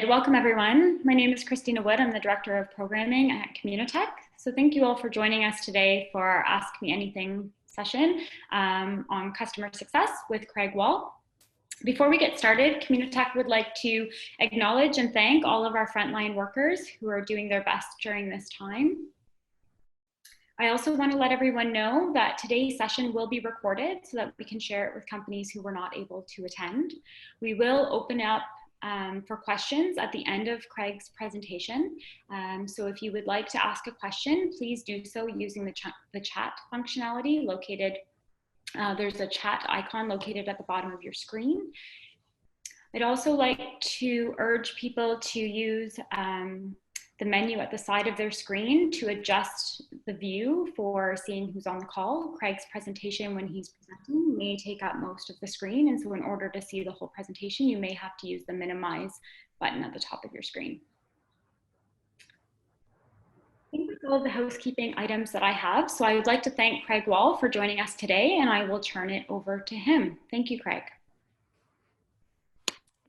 Welcome everyone. My name is Christina Wood. I'm the Director of Programming at Communitech. So thank you all for joining us today for our Ask Me Anything session on customer success with Craig Wahl. Before we get started, Communitech would like to acknowledge and thank all of our frontline workers who are doing their best during this time. I also want to let everyone know that today's session will be recorded so that we can share it with companies who were not able to attend. We will open up for questions at the end of Craig's presentation. So if you would like to ask a question, please do so using the chat functionality located. There's a chat icon located at the bottom of your screen. I'd also like to urge people to use the menu at the side of their screen to adjust the view for seeing who's on the call. Craig's presentation, when he's presenting, may take up most of the screen, and so in order to see the whole presentation, you may have to use the minimize button at the top of your screen. I think that's all of the housekeeping items that I have, so I would like to thank Craig Wahl for joining us today, and I will turn it over to him. Thank you, Craig.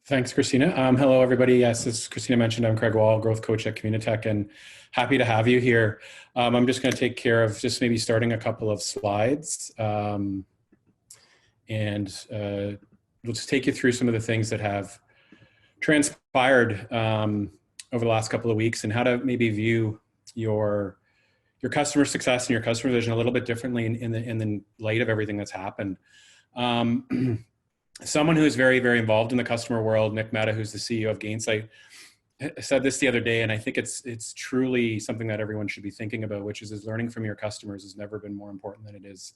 Thanks, Christina. Hello, everybody. Yes, as Christina mentioned, I'm Craig Wahl, Growth Coach at Communitech, and happy to have you here. I'm just going to take care of just maybe starting a couple of slides, and we'll just take you through some of the things that have transpired over the last couple of weeks and how to maybe view your customer success and your customer vision a little bit differently in the light of everything that's happened. Someone who's very, very involved in the customer world, Nick Mehta, who's the CEO of Gainsight, said this the other day, and I think it's truly something that everyone should be thinking about, which is learning from your customers has never been more important than it is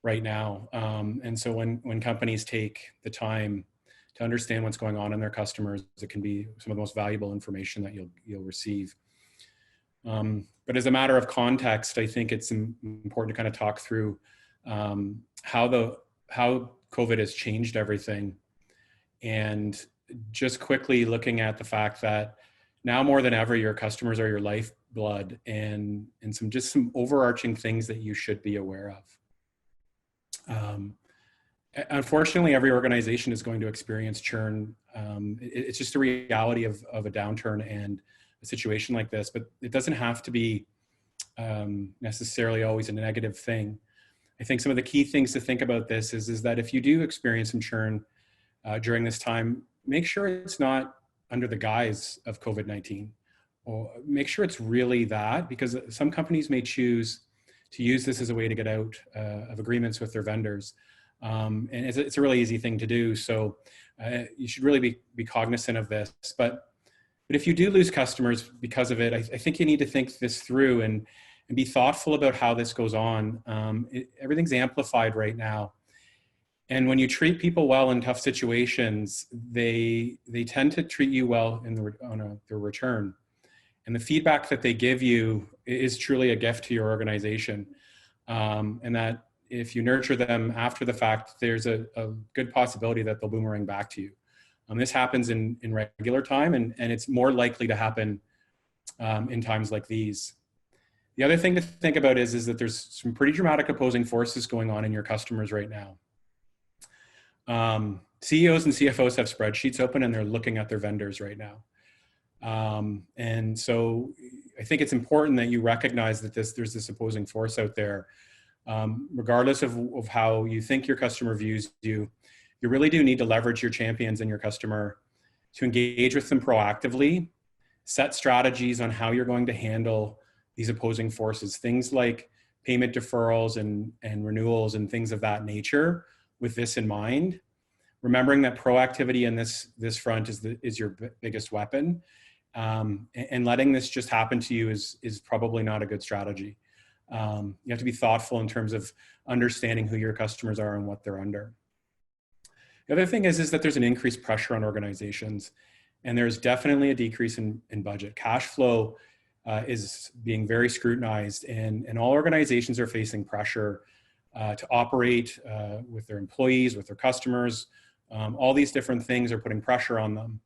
right now. And so when companies take the time to understand what's going on in their customers, it can be some of the most valuable information that you'll receive. But as a matter of context, I think it's important to kind of talk through how COVID has changed everything, and just quickly looking at the fact that now more than ever, your customers are your lifeblood, and some overarching things that you should be aware of. Unfortunately, every organization is going to experience churn. It's just the reality of a downturn and a situation like this, but it doesn't have to be necessarily always a negative thing. I think some of the key things to think about this is that if you do experience some churn during this time, make sure it's not under the guise of COVID-19, or make sure it's really that, because some companies may choose to use this as a way to get out of agreements with their vendors. And it's a really easy thing to do. So you should really be cognizant of this. But if you do lose customers because of it, I think you need to think this through and be thoughtful about how this goes on. Everything's amplified right now. And when you treat people well in tough situations, they tend to treat you well on their return. And the feedback that they give you is truly a gift to your organization. And that if you nurture them after the fact, there's a good possibility that they'll boomerang back to you. This happens in regular time, and it's more likely to happen in times like these. The other thing to think about is that there's some pretty dramatic opposing forces going on in your customers right now. CEOs and CFOs have spreadsheets open and they're looking at their vendors right now. And so I think it's important that you recognize that there's this opposing force out there. Regardless of how you think your customer views you, you really do need to leverage your champions and your customer to engage with them proactively, set strategies on how you're going to handle these opposing forces, things like payment deferrals and renewals and things of that nature, with this in mind. Remembering that proactivity in this front is your biggest weapon, and letting this just happen to you is probably not a good strategy. You have to be thoughtful in terms of understanding who your customers are and what they're under. The other thing is that there's an increased pressure on organizations, and there's definitely a decrease in budget. Cash flow is being very scrutinized, and all organizations are facing pressure to operate with their employees, with their customers. All these different things are putting pressure on them.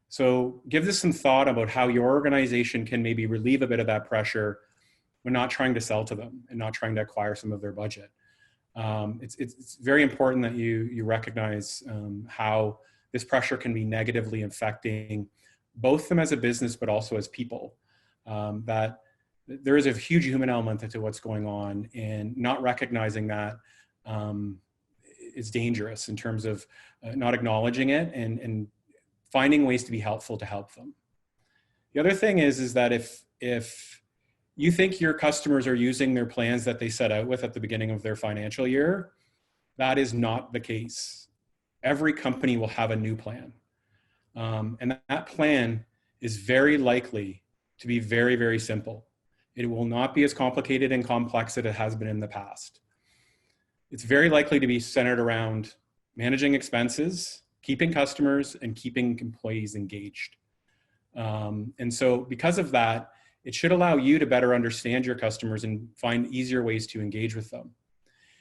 So give this some thought about how your organization can maybe relieve a bit of that pressure when not trying to sell to them and not trying to acquire some of their budget. It's very important that you recognize how this pressure can be negatively affecting both them as a business, but also as people, that there is a huge human element to what's going on, and not recognizing that is dangerous in terms of not acknowledging it and finding ways to be helpful to help them. The other thing is that if you think your customers are using their plans that they set out with at the beginning of their financial year, that is not the case. Every company will have a new plan. And that plan is very likely to be very, very simple. It will not be as complicated and complex as it has been in the past. It's very likely to be centered around managing expenses, keeping customers, and keeping employees engaged. And so because of that, it should allow you to better understand your customers and find easier ways to engage with them.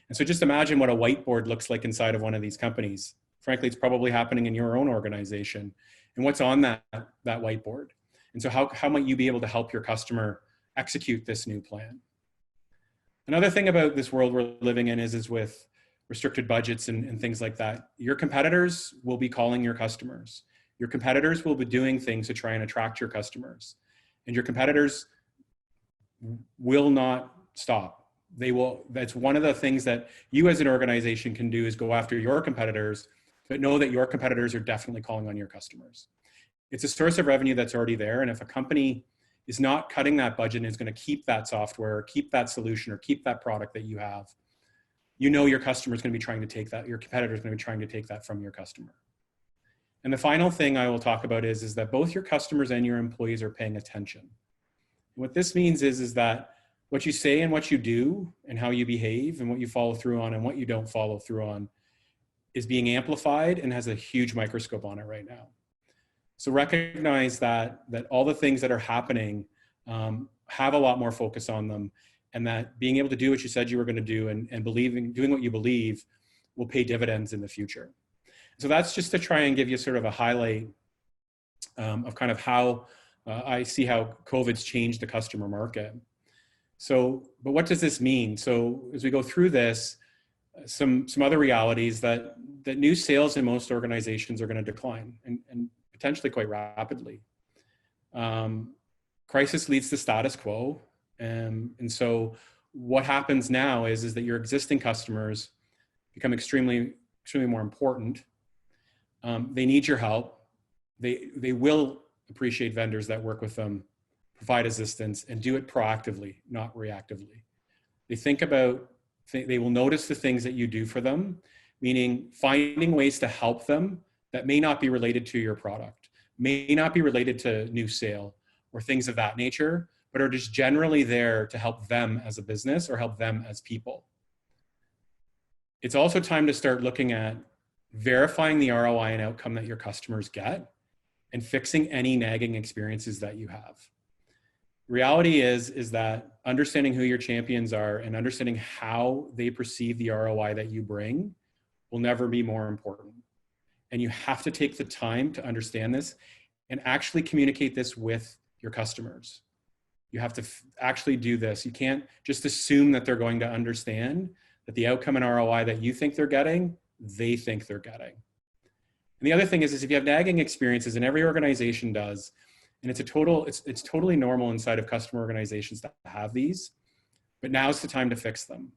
And so just imagine what a whiteboard looks like inside of one of these companies. Frankly, it's probably happening in your own organization. And what's on that whiteboard? And so how might you be able to help your customer execute this new plan? Another thing about this world we're living in is with restricted budgets and things like that, your competitors will be calling your customers. Your competitors will be doing things to try and attract your customers. And your competitors will not stop. They will. That's one of the things that you as an organization can do, is go after your competitors, but know that your competitors are definitely calling on your customers. It's a source of revenue that's already there. And if a company is not cutting that budget and is going to keep that software, or keep that solution, or keep that product that you have, you know your customer is going to be trying to take that, your competitor is going to be trying to take that from your customer. And the final thing I will talk about is that both your customers and your employees are paying attention. And what this means is that what you say and what you do and how you behave and what you follow through on and what you don't follow through on is being amplified and has a huge microscope on it right now. So recognize that all the things that are happening have a lot more focus on them, and that being able to do what you said you were going to do and doing what you believe will pay dividends in the future. So that's just to try and give you sort of a highlight of kind of how I see how COVID's changed the customer market. So, but what does this mean? So as we go through this, some other realities that new sales in most organizations are going to decline and potentially quite rapidly. Crisis leads to status quo. And so what happens now is that your existing customers become extremely more important. They need your help. They will appreciate vendors that work with them, provide assistance, and do it proactively, not reactively. They will notice the things that you do for them, meaning finding ways to help them that may not be related to your product, may not be related to new sale or things of that nature, but are just generally there to help them as a business or help them as people. It's also time to start looking at verifying the ROI and outcome that your customers get and fixing any nagging experiences that you have. Reality is that understanding who your champions are and understanding how they perceive the ROI that you bring will never be more important. And you have to take the time to understand this and actually communicate this with your customers. You have to actually do this. You can't just assume that they're going to understand that the outcome and ROI that you think they're getting, they think they're getting. And the other thing is if you have nagging experiences, and every organization does, and it's totally normal inside of customer organizations to have these, but now's the time to fix them.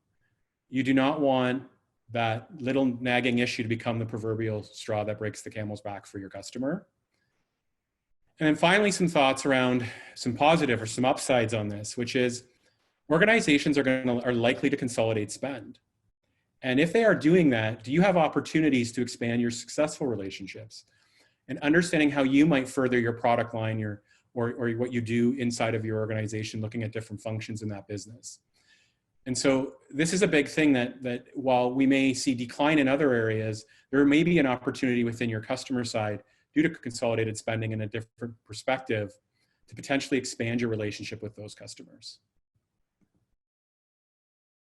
You do not want that little nagging issue to become the proverbial straw that breaks the camel's back for your customer. And then finally, some thoughts around some positive or some upsides on this, which is organizations are likely to consolidate spend. And if they are doing that, do you have opportunities to expand your successful relationships? And understanding how you might further your product line or what you do inside of your organization, looking at different functions in that business. And so this is a big thing that while we may see decline in other areas, there may be an opportunity within your customer side due to consolidated spending and a different perspective to potentially expand your relationship with those customers.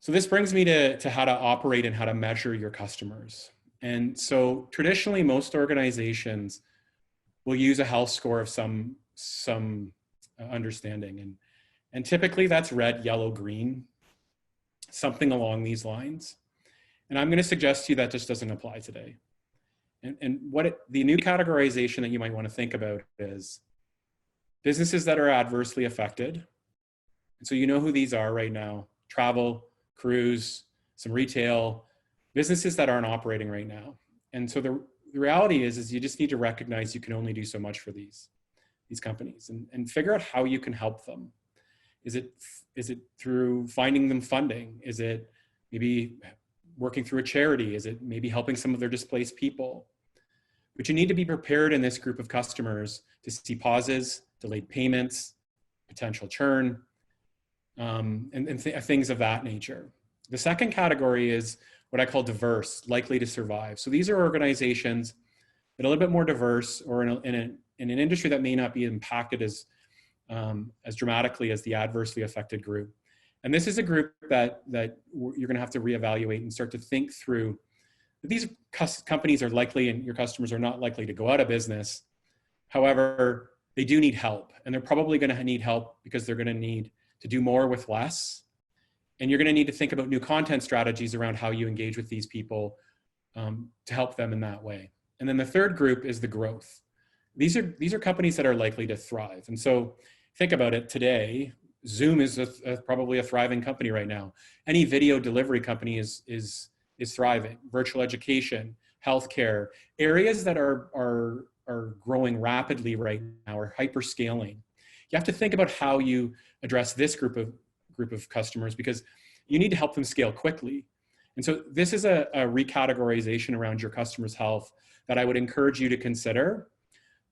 So this brings me to how to operate and how to measure your customers. And so traditionally, most organizations will use a health score of some understanding. And typically that's red, yellow, green, something along these lines. And I'm going to suggest to you that just doesn't apply today. And the new categorization that you might want to think about is businesses that are adversely affected. And so you know who these are right now: travel, cruise, some retail, businesses that aren't operating right now. And so the reality is you just need to recognize you can only do so much for these companies, and figure out how you can help them. Is it through finding them funding? Is it maybe working through a charity? Is it maybe helping some of their displaced people? But you need to be prepared in this group of customers to see pauses, delayed payments, potential churn, and things of that nature. The second category is what I call diverse, likely to survive. So these are organizations that are a little bit more diverse, or in an industry that may not be impacted as dramatically as the adversely affected group. And this is a group that you're going to have to reevaluate and start to think through. These companies are likely, and your customers are not likely to go out of business. However, they do need help, and they're probably going to need help because they're going to need to do more with less. And you're going to need to think about new content strategies around how you engage with these people to help them in that way. And then the third group is the growth. These are companies that are likely to thrive. And so think about it today. Zoom is probably a thriving company right now. Any video delivery company is thriving. Virtual education, healthcare, areas that are growing rapidly right now, are hyper scaling. You have to think about how you address this group of customers, because you need to help them scale quickly. And so this is a recategorization around your customers' health that I would encourage you to consider.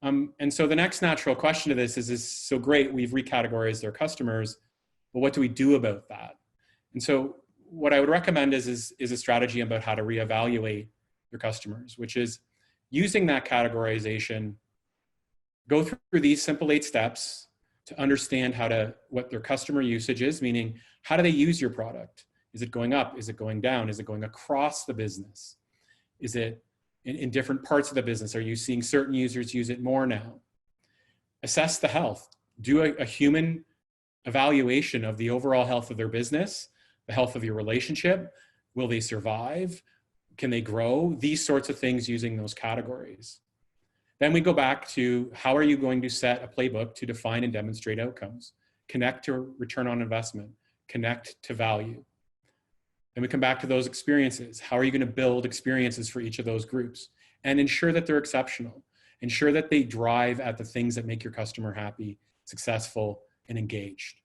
And so the next natural question to this is so great, we've recategorized their customers, but what do we do about that? And so what I would recommend is a strategy about how to reevaluate your customers, which is using that categorization, go through these simple 8 steps to understand what their customer usage is, meaning how do they use your product? Is it going up? Is it going down? Is it going across the business? Is it in different parts of the business? Are you seeing certain users use it more now? Assess the health. Do a human evaluation of the overall health of their business, the health of your relationship. Will they survive? Can they grow? These sorts of things using those categories. Then we go back to how are you going to set a playbook to define and demonstrate outcomes? Connect to return on investment, connect to value. Then we come back to those experiences. How are you going to build experiences for each of those groups and ensure that they're exceptional? Ensure that they drive at the things that make your customer happy, successful, and engaged.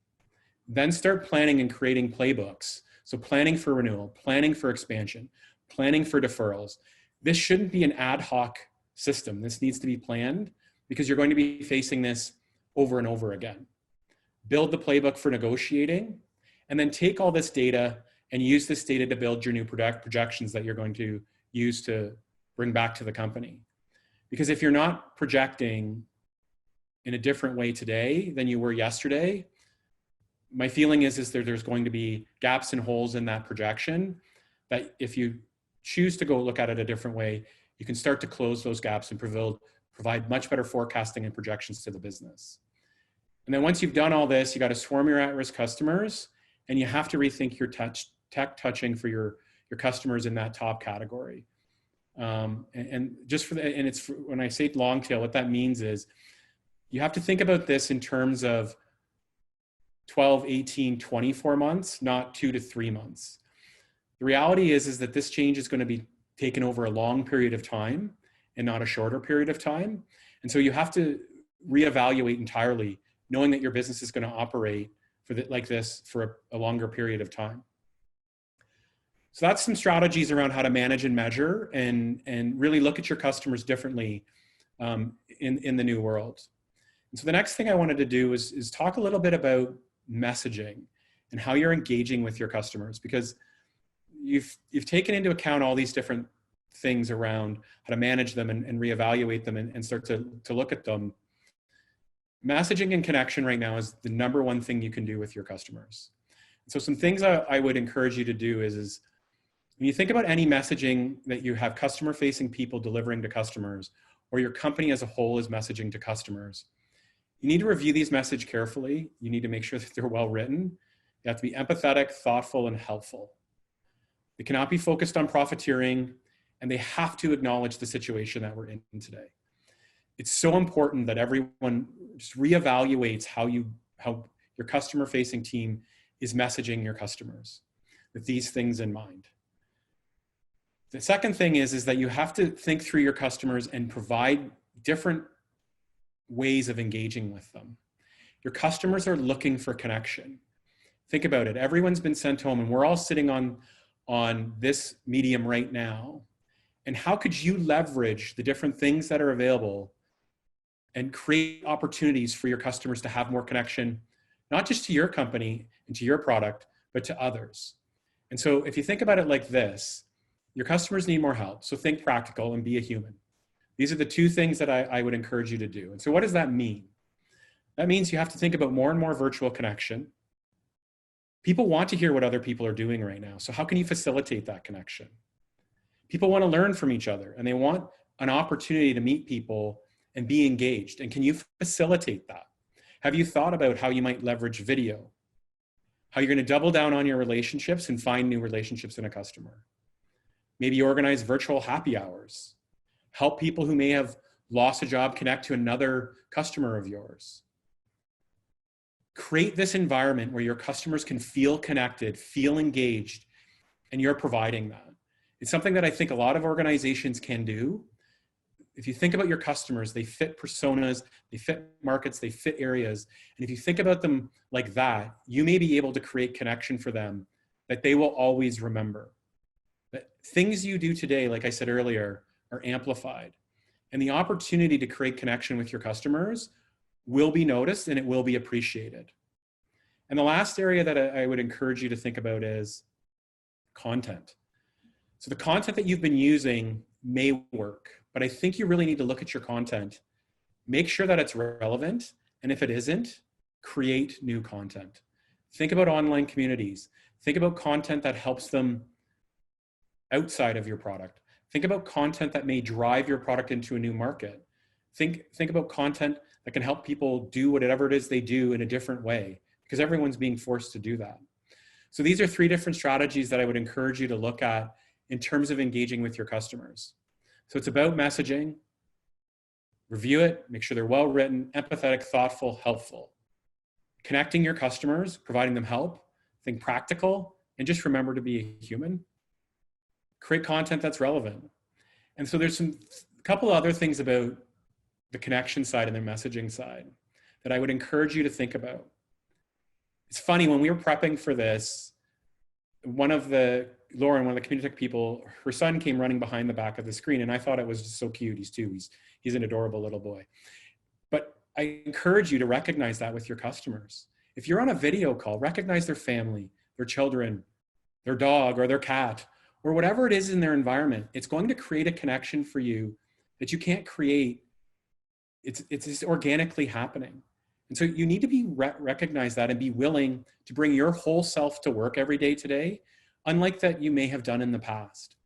Then start planning and creating playbooks. So planning for renewal, planning for expansion, planning for deferrals. This shouldn't be an ad hoc system. This needs to be planned because you're going to be facing this over and over again. Build the playbook for negotiating, and then take all this data and use this data to build your new projections that you're going to use to bring back to the company. Because if you're not projecting in a different way today than you were yesterday, my feeling is that there's going to be gaps and holes in that projection that if you choose to go look at it a different way, you can start to close those gaps and provide much better forecasting and projections to the business. And then once you've done all this, you got to swarm your at-risk customers, and you have to rethink your tech touching for your customers in that top category. And it's when I say long tail, what that means is you have to think about this in terms of 12, 18, 24 months, not 2 to 3 months. The reality is that this change is going to be taken over a long period of time and not a shorter period of time. And so you have to reevaluate entirely, knowing that your business is going to operate like this for a longer period of time. So that's some strategies around how to manage and measure and really look at your customers differently in the new world. And so the next thing I wanted to do is talk a little bit about messaging and how you're engaging with your customers, because you've taken into account all these different things around how to manage them and reevaluate them and start to look at them. Messaging and connection right now is the #1 thing you can do with your customers. So some things I would encourage you to do is when you think about any messaging that you have customer-facing people delivering to customers, or your company as a whole is messaging to customers, you need to review these messages carefully. You need to make sure that they're well written. You have to be empathetic, thoughtful, and helpful. They cannot be focused on profiteering, and they have to acknowledge the situation that we're in today. It's so important that everyone just reevaluates how your customer facing team is messaging your customers with these things in mind. The second thing is that you have to think through your customers and provide different ways of engaging with them. Your customers are looking for connection. Think about it. Everyone's been sent home and we're all sitting on this medium right now. And how could you leverage the different things that are available and create opportunities for your customers to have more connection, not just to your company and to your product, but to others? And so if you think about it like this, your customers need more help. So think practical and be a human. These are the two things that I would encourage you to do. And so what does that mean? That means you have to think about more and more virtual connection. People want to hear what other people are doing right now. So how can you facilitate that connection? People want to learn from each other and they want an opportunity to meet people and be engaged. And can you facilitate that? Have you thought about how you might leverage video? How you're going to double down on your relationships and find new relationships in a customer? Maybe organize virtual happy hours. Help people who may have lost a job connect to another customer of yours. Create this environment where your customers can feel connected, feel engaged, and you're providing that. It's something that I think a lot of organizations can do. If you think about your customers, they fit personas, they fit markets, they fit areas. And if you think about them like that, you may be able to create connection for them that they will always remember. That things you do today, like I said earlier, are amplified. And the opportunity to create connection with your customers will be noticed and it will be appreciated. And the last area that I would encourage you to think about is content. So the content that you've been using may work, but I think you really need to look at your content, make sure that it's relevant, and if it isn't, create new content. Think about online communities. Think about content that helps them outside of your product. Think about content that may drive your product into a new market. Think about content that can help people do whatever it is they do in a different way, because everyone's being forced to do that. So these are 3 different strategies that I would encourage you to look at in terms of engaging with your customers. So it's about messaging, review it, make sure they're well written, empathetic, thoughtful, helpful. Connecting your customers, providing them help, think practical, and just remember to be a human. Create content that's relevant. And so there's a couple other things about the connection side and the messaging side that I would encourage you to think about. It's funny, when we were prepping for this, Lauren, one of the Communitech people, her son came running behind the back of the screen, and I thought it was just so cute. He's 2, he's an adorable little boy. But I encourage you to recognize that with your customers. If you're on a video call, recognize their family, their children, their dog or their cat, or whatever it is in their environment. It's going to create a connection for you that you can't create. It's just organically happening. And so you need to be recognize that and be willing to bring your whole self to work every day today, unlike that you may have done in the past.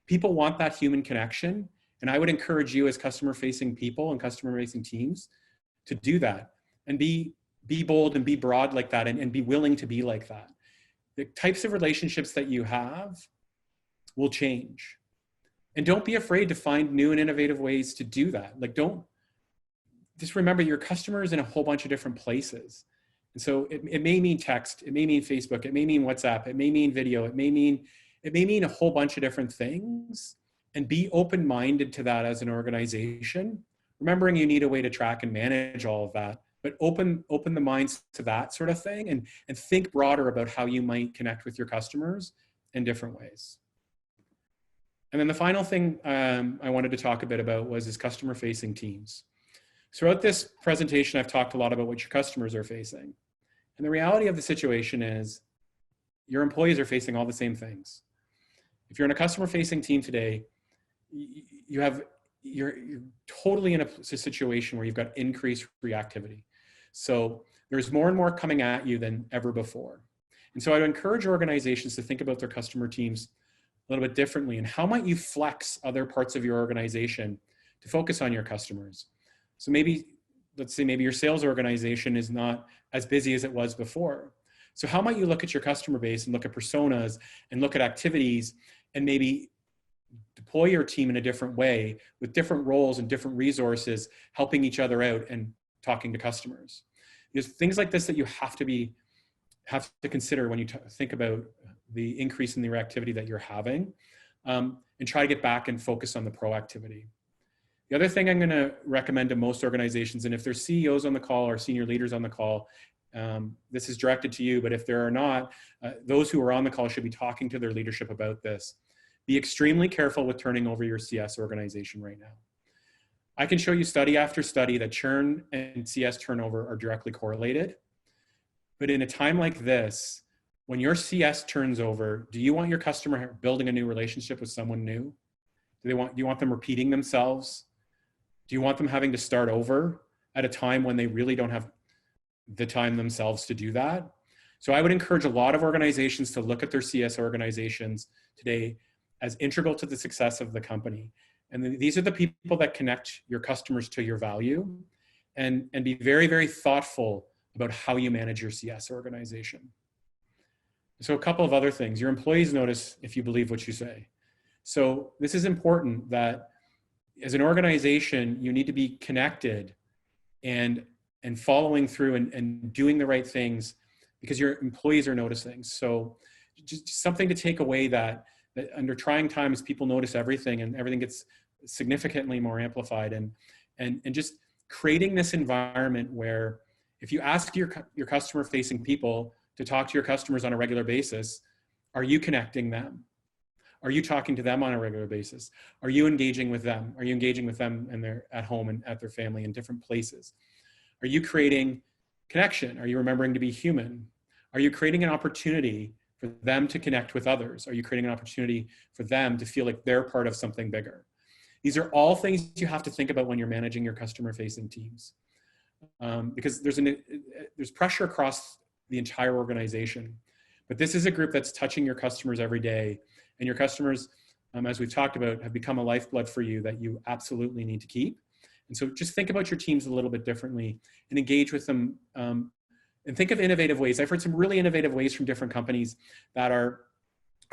People want that human connection. And I would encourage you as customer-facing people and customer-facing teams to do that and be bold and be broad like that and be willing to be like that. The types of relationships that you have will change. And don't be afraid to find new and innovative ways to do that. Like, just remember your customer is in a whole bunch of different places. And so it may mean text, it may mean Facebook, it may mean WhatsApp, it may mean video, it may mean a whole bunch of different things. And be open-minded to that as an organization, remembering you need a way to track and manage all of that, but open the minds to that sort of thing and think broader about how you might connect with your customers in different ways. And then the final thing I wanted to talk a bit about was customer-facing teams. Throughout this presentation, I've talked a lot about what your customers are facing. And the reality of the situation is your employees are facing all the same things. If you're in a customer-facing team today, you're totally in a situation where you've got increased reactivity. So there's more and more coming at you than ever before. And so I'd encourage organizations to think about their customer teams a little bit differently, and how might you flex other parts of your organization to focus on your customers. So let's say maybe your sales organization is not as busy as it was before. So how might you look at your customer base and look at personas and look at activities and maybe deploy your team in a different way with different roles and different resources, helping each other out and talking to customers. There's things like this that you have to consider when you think about the increase in the reactivity that you're having, and try to get back and focus on the proactivity. The other thing I'm going to recommend to most organizations, and if there's CEOs on the call or senior leaders on the call, this is directed to you, but if there are not, those who are on the call should be talking to their leadership about this. Be extremely careful with turning over your CS organization right now. I can show you study after study that churn and CS turnover are directly correlated. But in a time like this, when your CS turns over, do you want your customer building a new relationship with someone new? Do you want them repeating themselves? Do you want them having to start over at a time when they really don't have the time themselves to do that? So I would encourage a lot of organizations to look at their CS organizations today as integral to the success of the company. And these are the people that connect your customers to your value, and be very, very thoughtful about how you manage your CS organization. So a couple of other things. Your employees notice if you believe what you say. So this is important, that as an organization, you need to be connected and following through and doing the right things because your employees are noticing. So just something to take away, that under trying times, people notice everything and everything gets significantly more amplified, and just creating this environment where if you ask your customer facing people to talk to your customers on a regular basis, are you connecting them? Are you talking to them on a regular basis? Are you engaging with them? Are you engaging with them and they're at home and at their family in different places? Are you creating connection? Are you remembering to be human? Are you creating an opportunity for them to connect with others? Are you creating an opportunity for them to feel like they're part of something bigger? These are all things you have to think about when you're managing your customer-facing teams, because there's pressure across the entire organization. But this is a group that's touching your customers every day, and your customers, as we've talked about, have become a lifeblood for you that you absolutely need to keep. And so just think about your teams a little bit differently and engage with them, and think of innovative ways. I've heard some really innovative ways from different companies that are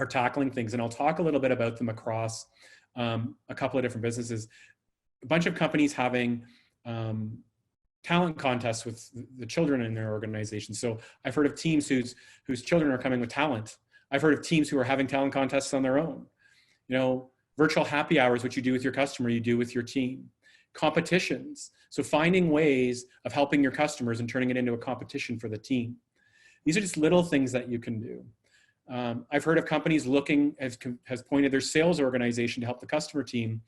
tackling things, and I'll talk a little bit about them across a couple of different businesses. A bunch of companies having talent contests with the children in their organization. So I've heard of teams whose children are coming with talent. I've heard of teams who are having talent contests on their own. You know, virtual happy hours, which you do with your customer, you do with your team. Competitions. So finding ways of helping your customers and turning it into a competition for the team. These are just little things that you can do. I've heard of companies looking, has pointed their sales organization to help the customer team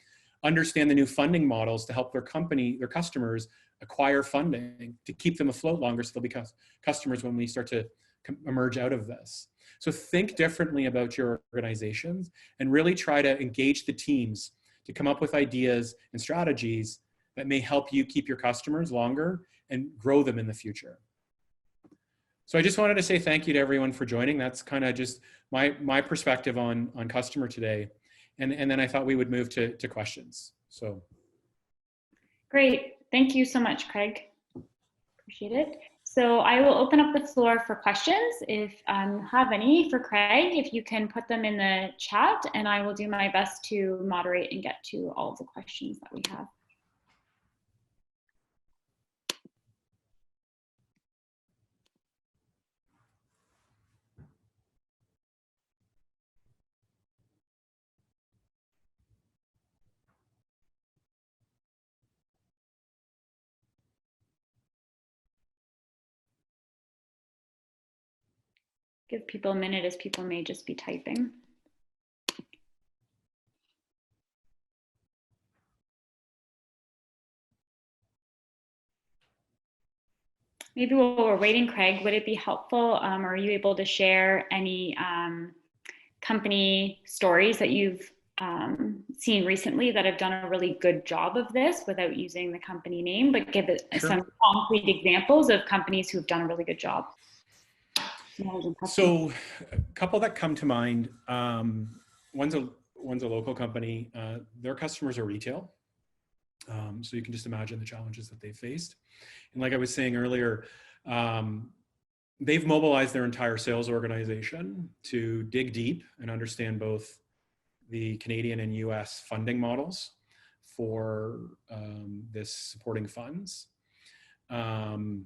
understand the new funding models to help their customers acquire funding to keep them afloat longer so they'll be customers when we start to emerge out of this. So think differently about your organizations and really try to engage the teams to come up with ideas and strategies that may help you keep your customers longer and grow them in the future. So I just wanted to say thank you to everyone for joining. That's kind of just my perspective on customer today. And then I thought we would move to questions. So. Great. Thank you so much, Craig. Appreciate it. So I will open up the floor for questions. If you have any for Craig, if you can put them in the chat, and I will do my best to moderate and get to all of the questions that we have. Give people a minute, as people may just be typing. Maybe while we're waiting, Craig, would it be helpful, are you able to share any company stories that you've seen recently that have done a really good job of this without using the company name, but give it some concrete examples of companies who've done a really good job? So a couple that come to mind, one's a local company. Their customers are retail. So you can just imagine the challenges that they faced. And like I was saying earlier, they've mobilized their entire sales organization to dig deep and understand both the Canadian and US funding models for this supporting funds. And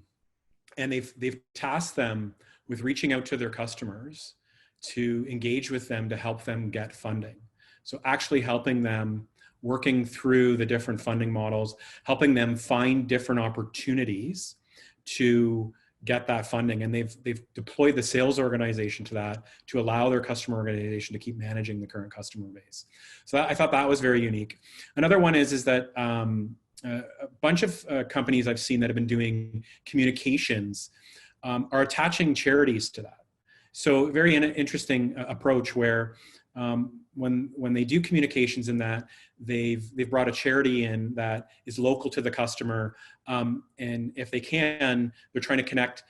they've tasked them with reaching out to their customers to engage with them to help them get funding. So actually helping them, working through the different funding models, helping them find different opportunities to get that funding. And they've deployed the sales organization to that to allow their customer organization to keep managing the current customer base. So I thought that was very unique. Another one is that a bunch of companies I've seen that have been doing communications are attaching charities to that. So very interesting approach where when they do communications in that, they've brought a charity in that is local to the customer, and if they can, they're trying to connect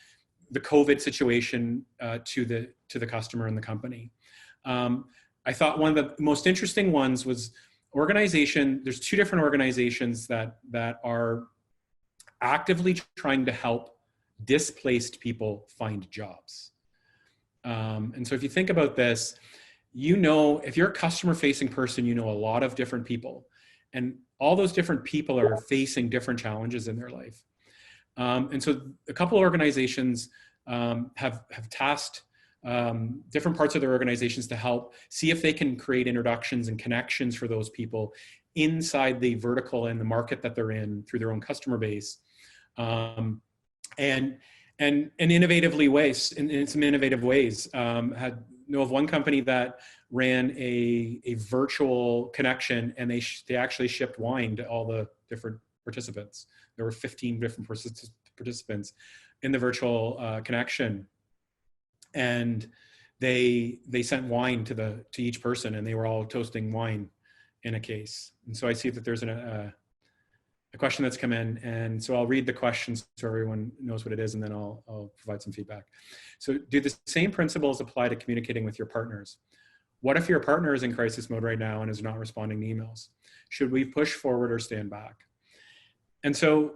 the COVID situation to the customer and the company. I thought one of the most interesting ones was there's two different organizations that are actively trying to help displaced people find jobs. And so if you think about this, if you're a customer facing person, you know a lot of different people, and all those different people are facing different challenges in their life. And so a couple of organizations have tasked different parts of their organizations to help see if they can create introductions and connections for those people inside the vertical and the market that they're in through their own customer base, and innovatively ways, in some innovative ways. Know of one company that ran a virtual connection, and they actually shipped wine to all the different participants. There were 15 different participants in the virtual connection, and they sent wine to each person, and they were all toasting wine in a case. And so I see that there's a question that's come in, and so I'll read the questions so everyone knows what it is, and then I'll provide some feedback. So, do the same principles apply to communicating with your partners? What if your partner is in crisis mode right now and is not responding to emails? Should we push forward or stand back? And so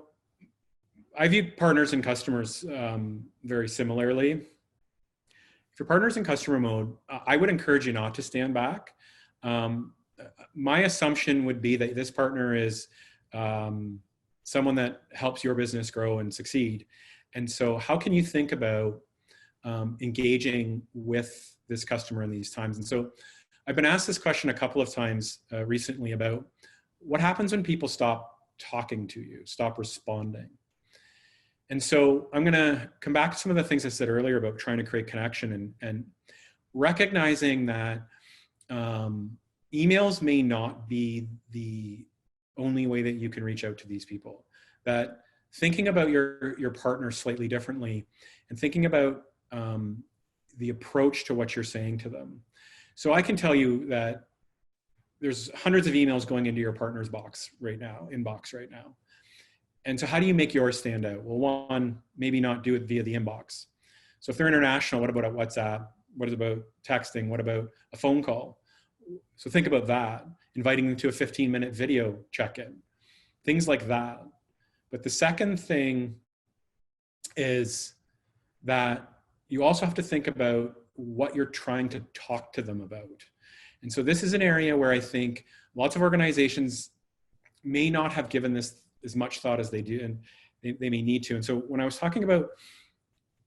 I view partners and customers very similarly. If your partner's in customer mode, I would encourage you not to stand back. My assumption would be that this partner is someone that helps your business grow and succeed. And so how can you think about engaging with this customer in these times? And so I've been asked this question a couple of times recently about what happens when people stop talking to you, stop responding. And so I'm going to come back to some of the things I said earlier about trying to create connection and recognizing that emails may not be the only way that you can reach out to these people. That thinking about your partner slightly differently and thinking about the approach to what you're saying to them. So I can tell you that there's hundreds of emails going into your partner's inbox right now. And so how do you make yours stand out? Well, one, maybe not do it via the inbox. So if they're international, what about a WhatsApp? What about texting? What about a phone call? So think about that, inviting them to a 15-minute video check-in, things like that. But the second thing is that you also have to think about what you're trying to talk to them about. And so this is an area where I think lots of organizations may not have given this as much thought as they do, and they may need to. And so when I was talking about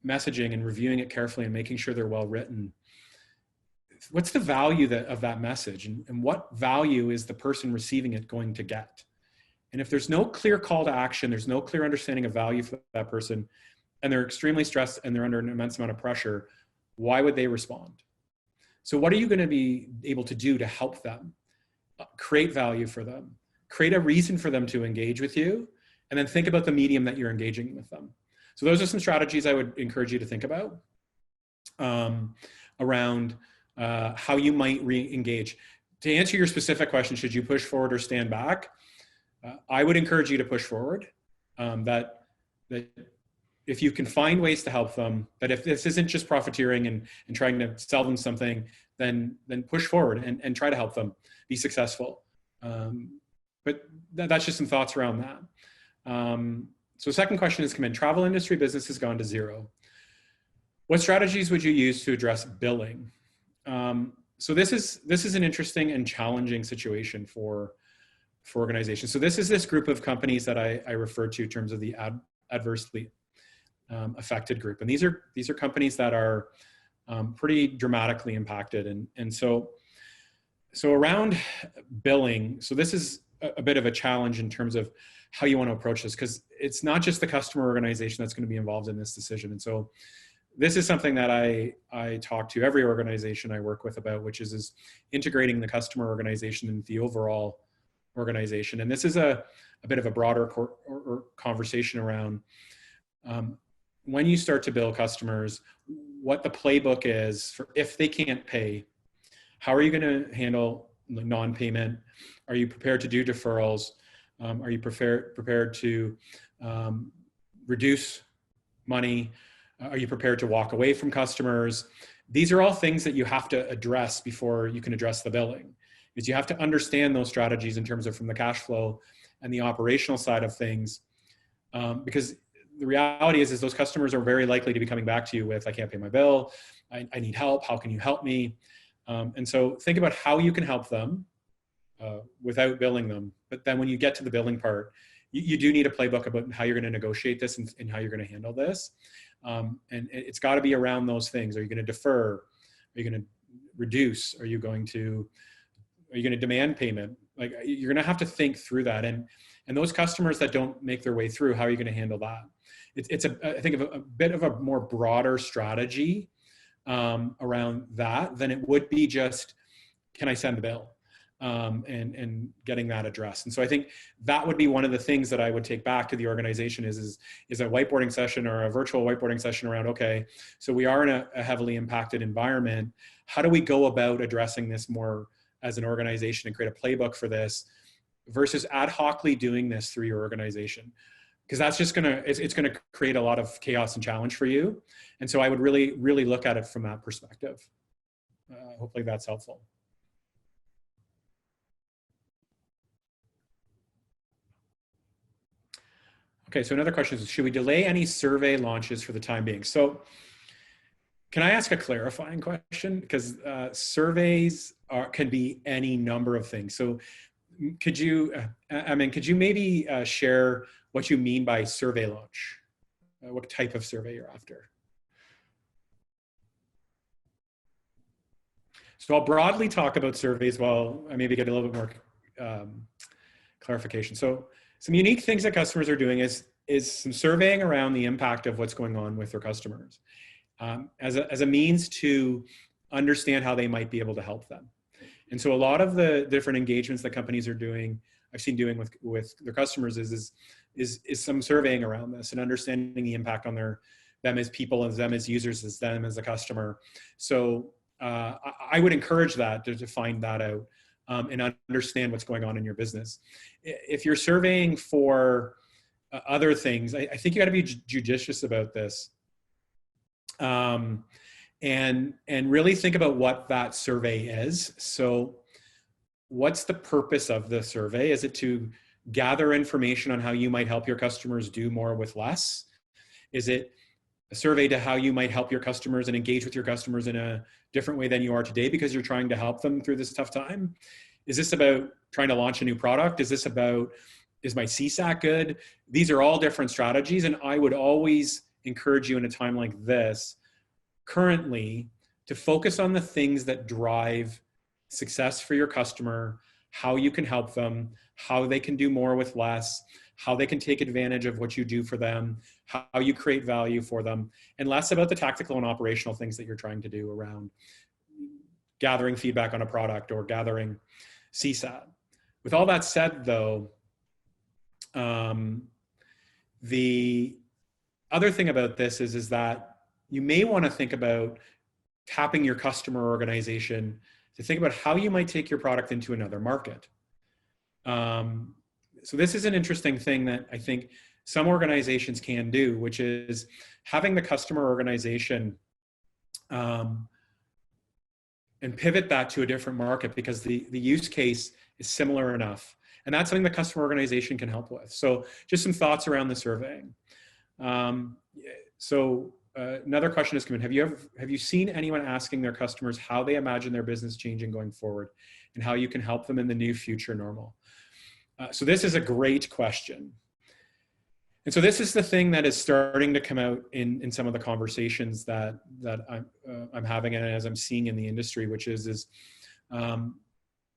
messaging and reviewing it carefully and making sure they're well written, what's the value of that message, and what value is the person receiving it going to get? And if there's no clear call to action, there's no clear understanding of value for that person, and they're extremely stressed and they're under an immense amount of pressure, why would they respond? So what are you going to be able to do to help them create value for them, create a reason for them to engage with you, and then think about the medium that you're engaging with them? So those are some strategies I would encourage you to think about around how you might re-engage. To answer your specific question, should you push forward or stand back? I would encourage you to push forward. That if you can find ways to help them, that if this isn't just profiteering and trying to sell them something, then push forward and try to help them be successful. But that's just some thoughts around that. So second question has come in. Travel industry business has gone to zero. What strategies would you use to address billing? So this is an interesting and challenging situation for organizations. So this is this group of companies that I referred to in terms of the adversely affected group. And these are companies that are pretty dramatically impacted. And so around billing, so this is a bit of a challenge in terms of how you want to approach this, because it's not just the customer organization that's going to be involved in this decision. And so this is something that I talk to every organization I work with about, which is integrating the customer organization into the overall organization. And this is a bit of a broader conversation around when you start to bill customers, what the playbook is for if they can't pay. How are you going to handle non-payment? Are you prepared to do deferrals? Are you prepared to reduce money? Are you prepared to walk away from customers? These are all things that you have to address before you can address the billing, because you have to understand those strategies in terms of from the cash flow and the operational side of things. Because the reality is those customers are very likely to be coming back to you with, I can't pay my bill. I need help. How can you help me? And so think about how you can help them without billing them. But then when you get to the billing part, you do need a playbook about how you're going to negotiate this and how you're going to handle this. And it's got to be around those things. Are you going to defer? Are you going to reduce? Are you going to demand payment? Like, you're going to have to think through that. And those customers that don't make their way through, how are you going to handle that? It's I think of a bit of a more broader strategy around that than it would be just, can I send the bill? And getting that addressed. And so I think that would be one of the things that I would take back to the organization is a whiteboarding session or a virtual whiteboarding session around, okay, so we are in a heavily impacted environment. How do we go about addressing this more as an organization and create a playbook for this versus ad hocly doing this through your organization? Because that's just it's gonna create a lot of chaos and challenge for you. And so I would really, really look at it from that perspective. Hopefully that's helpful. Okay, so another question is, should we delay any survey launches for the time being? So can I ask a clarifying question? Because surveys can be any number of things. So could you maybe share what you mean by survey launch? What type of survey you're after? So I'll broadly talk about surveys while I maybe get a little bit more clarification. So some unique things that customers are doing is some surveying around the impact of what's going on with their customers as a means to understand how they might be able to help them. And so a lot of the different engagements that companies are doing, I've seen doing with their customers is some surveying around this and understanding the impact on them as people, as them as users, as them as a customer. So I would encourage that to find that out and understand what's going on in your business. If you're surveying for other things, I think you got to be judicious about this. And really think about what that survey is. So what's the purpose of the survey? Is it to gather information on how you might help your customers do more with less? Is it a survey to how you might help your customers and engage with your customers in a different way than you are today because you're trying to help them through this tough time? Is this about trying to launch a new product? Is this about, is my CSAT good? These are all different strategies. And I would always encourage you in a time like this, currently, to focus on the things that drive success for your customer, how you can help them, how they can do more with less, how they can take advantage of what you do for them, how you create value for them, and less about the tactical and operational things that you're trying to do around gathering feedback on a product or gathering CSAT. With all that said, though, the other thing about this is that you may want to think about tapping your customer organization to think about how you might take your product into another market. So this is an interesting thing that I think some organizations can do, which is having the customer organization and pivot that to a different market because the use case is similar enough. And that's something the customer organization can help with. So just some thoughts around the surveying. Another question has come in. Have you seen anyone asking their customers how they imagine their business changing going forward and how you can help them in the new future normal? So this is a great question. And so this is the thing that is starting to come out in some of the conversations that I'm having, and as I'm seeing in the industry, which is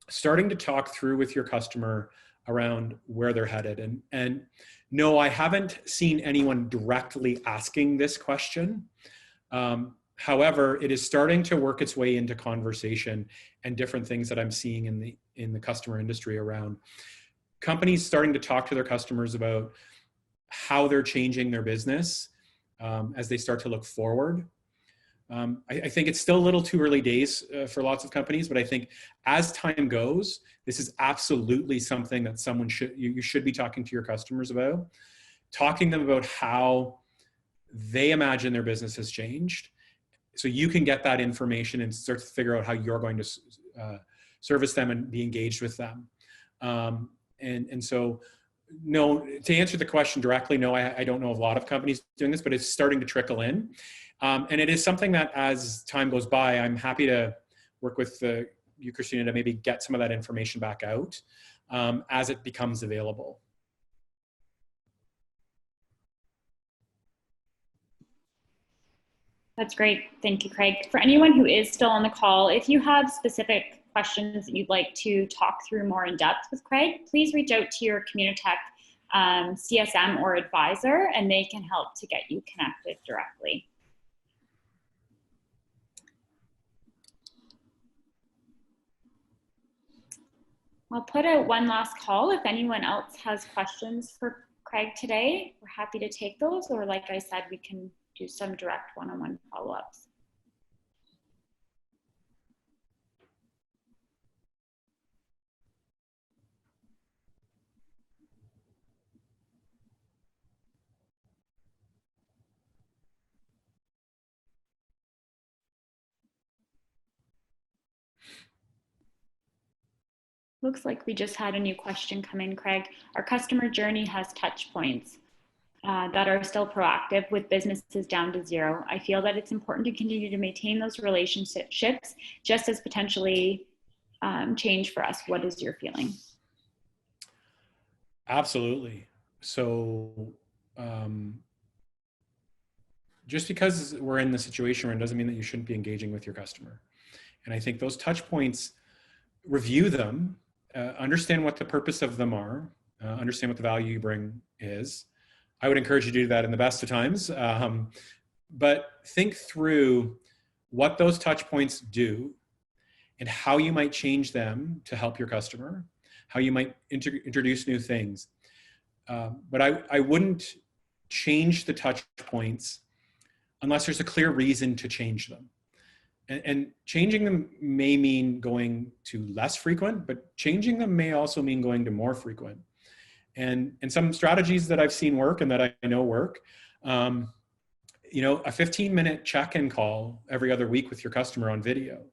starting to talk through with your customer around where they're headed. And no, I haven't seen anyone directly asking this question. However, it is starting to work its way into conversation and different things that I'm seeing in the customer industry around companies starting to talk to their customers about how they're changing their business as they start to look forward. I think it's still a little too early days for lots of companies, but I think as time goes, this is absolutely something that you should be talking to your customers about, talking to them about how they imagine their business has changed, so you can get that information and start to figure out how you're going to service them and be engaged with them. And so, no, to answer the question directly, no, I don't know of a lot of companies doing this, but it's starting to trickle in. And it is something that as time goes by, I'm happy to work with you, Christina, to maybe get some of that information back out as it becomes available. That's great. Thank you, Craig. For anyone who is still on the call, if you have specific questions that you'd like to talk through more in depth with Craig, please reach out to your Communitech CSM or advisor, and they can help to get you connected directly. I'll put out one last call. If anyone else has questions for Craig today, we're happy to take those, or like I said, we can do some direct one-on-one follow-ups. Looks like we just had a new question come in, Craig. Our customer journey has touch points that are still proactive with businesses down to zero. I feel that it's important to continue to maintain those relationships just as potentially change for us. What is your feeling? Absolutely. So just because we're in the situation we're in doesn't mean that you shouldn't be engaging with your customer. And I think those touch points, review them, understand what the purpose of them are, understand what the value you bring is. I would encourage you to do that in the best of times, but think through what those touch points do and how you might change them to help your customer, how you might introduce new things. But I wouldn't change the touch points unless there's a clear reason to change them. And changing them may mean going to less frequent, but changing them may also mean going to more frequent. And some strategies that I've seen work and that I know work, you know, a 15-minute check-in call every other week with your customer on video.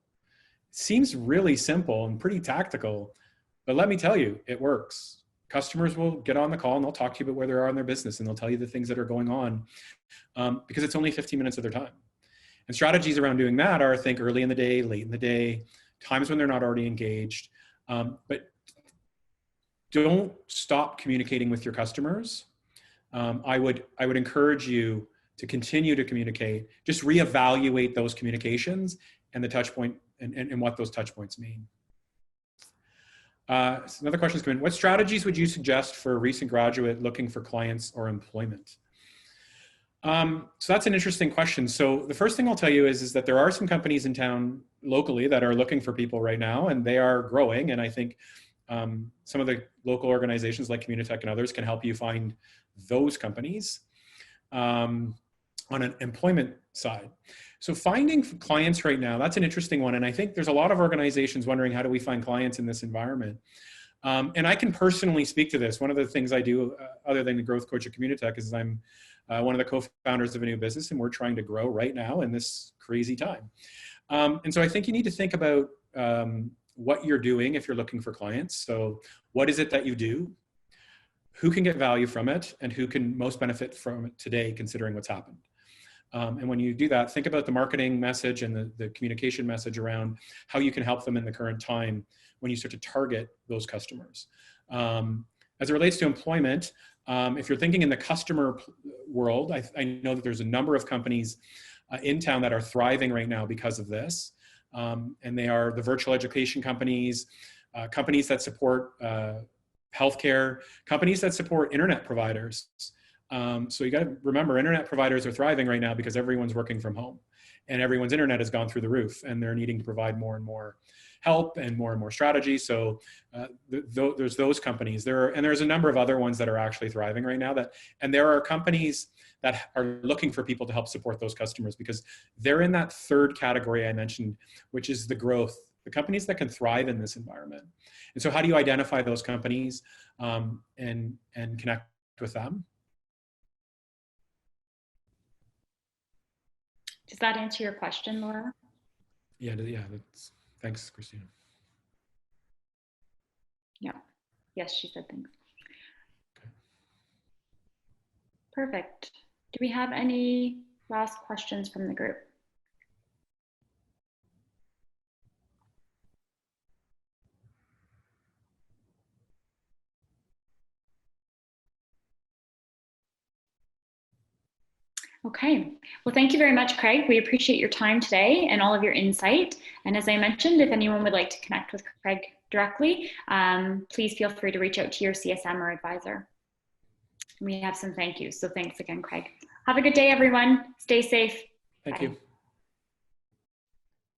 Seems really simple and pretty tactical, but let me tell you, it works. Customers will get on the call and they'll talk to you about where they are in their business, and they'll tell you the things that are going on because it's only 15 minutes of their time. And strategies around doing that are, I think, early in the day, late in the day, times when they're not already engaged. But don't stop communicating with your customers. I would encourage you to continue to communicate. Just reevaluate those communications and the touch point and what those touch points mean. So another question is coming in. What strategies would you suggest for a recent graduate looking for clients or employment? So that's an interesting question. So the first thing I'll tell you is that there are some companies in town locally that are looking for people right now, and they are growing. And I think some of the local organizations like Communitech and others can help you find those companies on an employment side. So finding clients right now, that's an interesting one. And I think there's a lot of organizations wondering, how do we find clients in this environment? And I can personally speak to this. One of the things I do, other than the growth coach at Communitech, is I'm one of the co-founders of a new business, and we're trying to grow right now in this crazy time. And so I think you need to think about what you're doing if you're looking for clients. So what is it that you do? Who can get value from it? And who can most benefit from it today, considering what's happened? And when you do that, think about the marketing message and the communication message around how you can help them in the current time when you start to target those customers. As it relates to employment, If you're thinking in the customer world, I know that there's a number of companies in town that are thriving right now because of this. And they are the virtual education companies, companies that support healthcare, companies that support internet providers. So you got to remember, internet providers are thriving right now because everyone's working from home and everyone's internet has gone through the roof, and they're needing to provide more and more help and more strategy. So there's those companies. There's a number of other ones that are actually thriving right now, and there are companies that are looking for people to help support those customers because they're in that third category I mentioned, which is the growth, the companies that can thrive in this environment. And so how do you identify those companies and connect with them? Does that answer your question, Laura? Yeah, thanks, Christina. Yeah. Yes, she said thanks. Okay. Perfect. Do we have any last questions from the group? Okay, well, thank you very much, Craig. We appreciate your time today and all of your insight. And as I mentioned, if anyone would like to connect with Craig directly, please feel free to reach out to your CSM or advisor. We have some thank yous. So thanks again, Craig. Have a good day, everyone. Stay safe. Thank Bye. you.